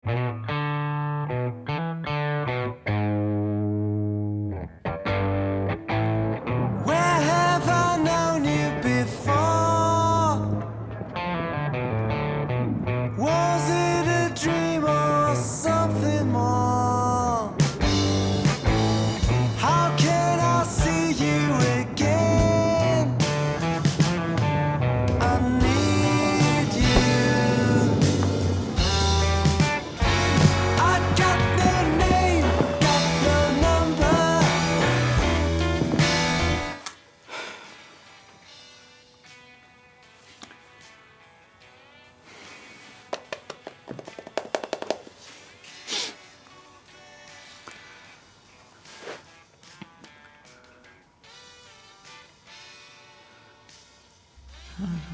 Where have I known you before? Was it a dream or something more? How can I see you again? I need you. I got no name, got no number.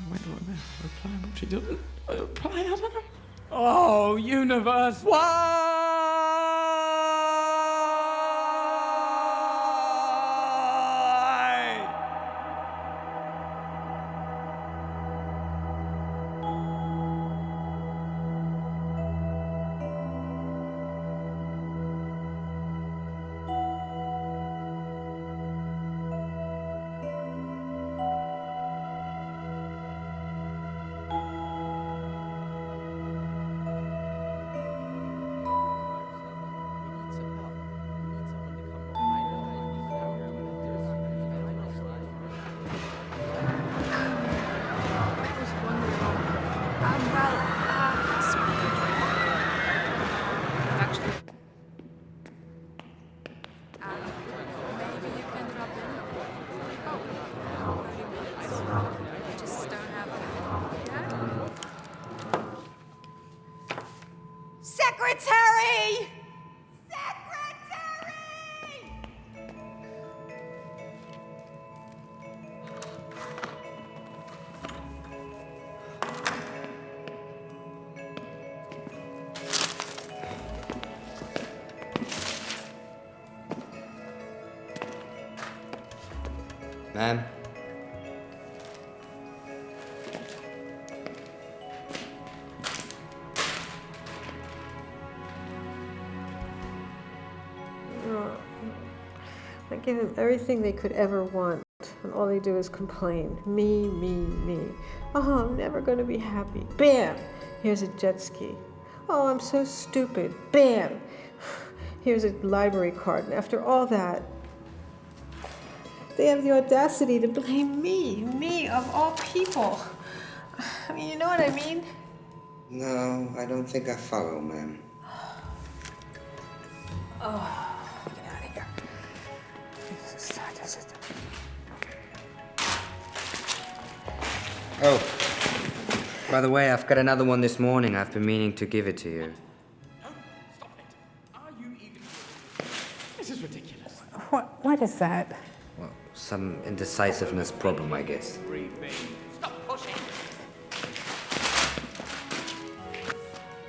When do I reply? What she doesn't reply? I don't know. Oh, universe, why? Secretary! Ma'am? I gave them everything they could ever want, and all they do is complain. Me, me, me. Oh, I'm never going to be happy. Bam! Here's a jet ski. Oh, I'm so stupid. Bam! Here's a library card. And after all that, they have the audacity to blame me of all people. I mean, you know what I mean? No, I don't think I follow, ma'am. Oh, get out of here. Oh, by the way, I've got another one this morning. I've been meaning to give it to you. No, stop it. Are you even... This is ridiculous. What is that? Well, some indecisiveness problem, I guess. Stop pushing.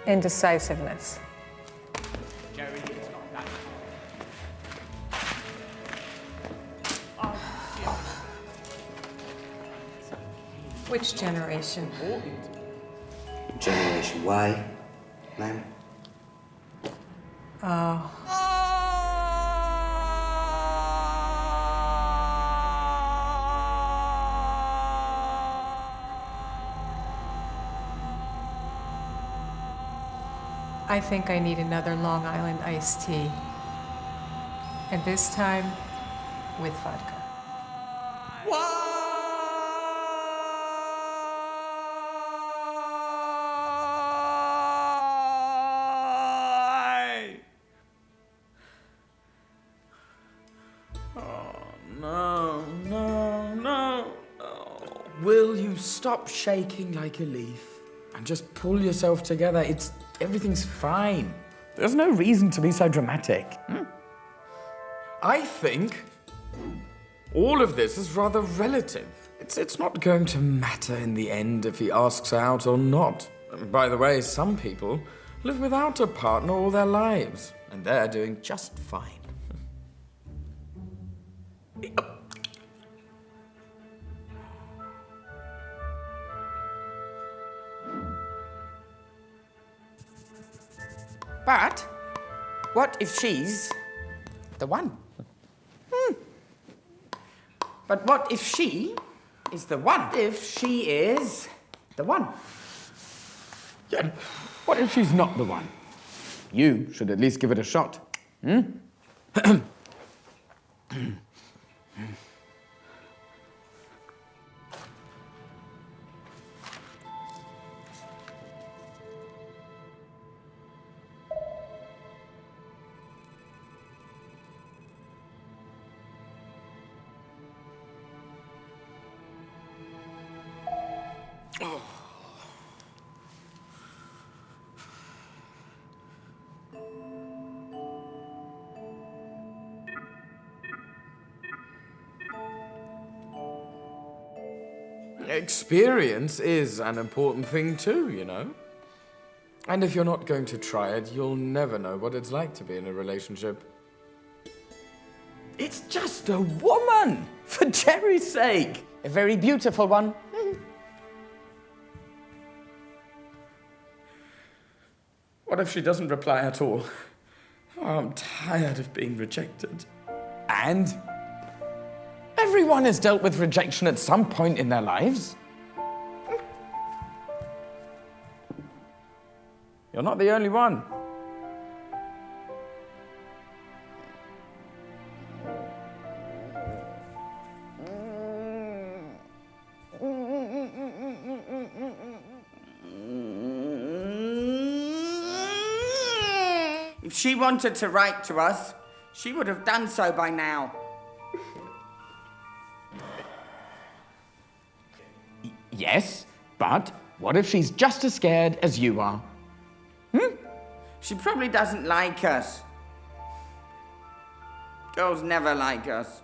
Indecisiveness. Jerry, it's not that. Which generation? Generation Y, ma'am? Oh. I think I need another Long Island iced tea. And this time, with vodka. Why? Oh, no, no, no. Oh. Will you stop shaking like a leaf and just pull yourself together? Everything's fine. There's no reason to be so dramatic. I think all of this is rather relative. It's not going to matter in the end if he asks out or not. And by the way, some people live without a partner all their lives, and they're doing just fine. But what if she's the one? But what if she is the one? If she is the one? Yeah, what if she's not the one? You should at least give it a shot. Experience is an important thing too, you know. And if you're not going to try it, you'll never know what it's like to be in a relationship. It's just a woman, for Jerry's sake. A very beautiful one. What if she doesn't reply at all? Oh, I'm tired of being rejected. And everyone has dealt with rejection at some point in their lives. You're not the only one. If she wanted to write to us, she would have done so by now. Yes, but what if she's just as scared as you are? She probably doesn't like us. Girls never like us.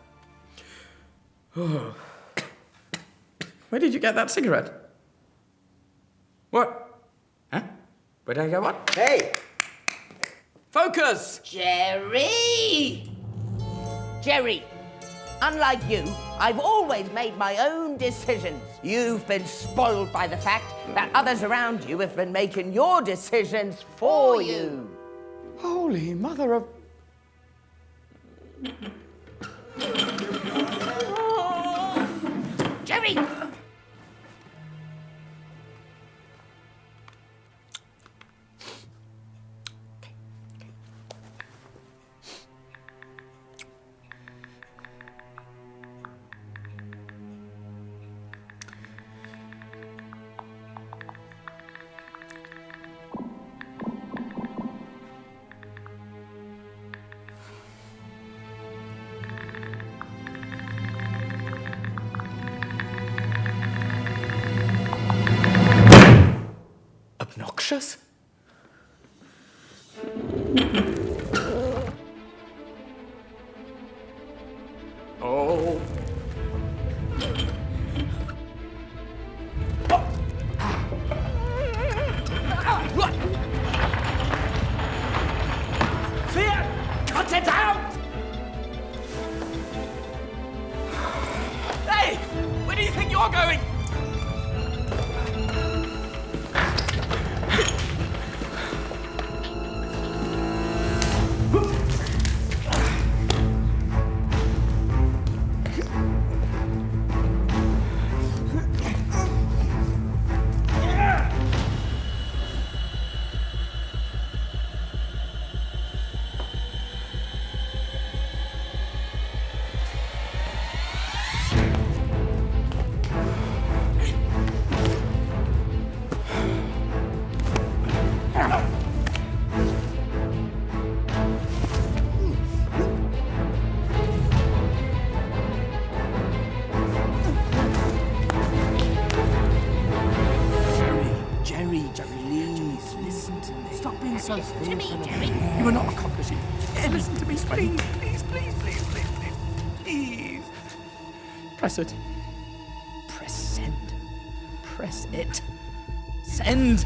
Where did you get that cigarette? What? Huh? Where did I get what? Hey! Focus! Jerry! Jerry, unlike you, I've always made my own decisions. You've been spoiled by the fact that others around you have been making your decisions for you. Holy mother of... Jerry! Obnoxious? Oh. Fear! Cut it out! Hey! Where do you think you're going? so fearful. You are not accomplishing. Listen to me, please, please, please, please, please, please, please. Press it. Press send. Press it. Send.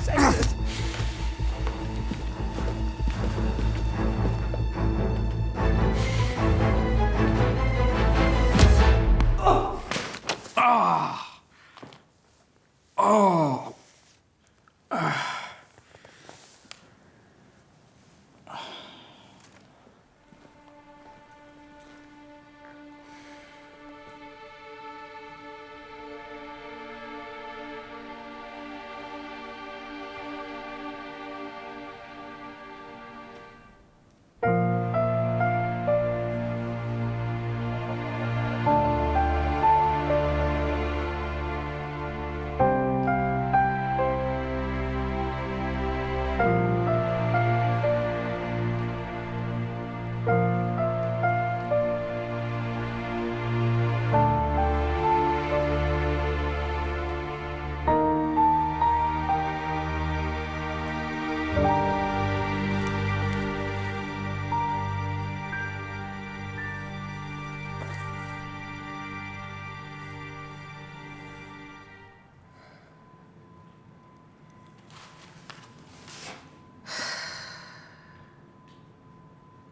Send it. Oh. Ah. Oh.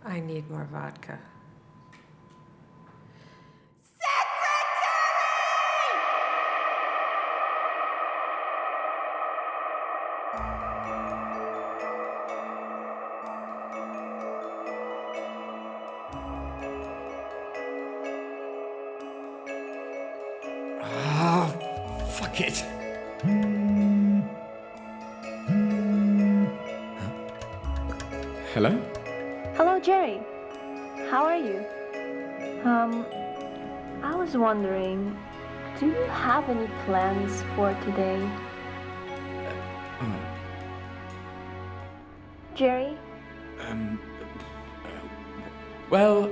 I need more vodka. Fuck it. Hello? Hello, Jerry. How are you? I was wondering, do you have any plans for today? Jerry? Well,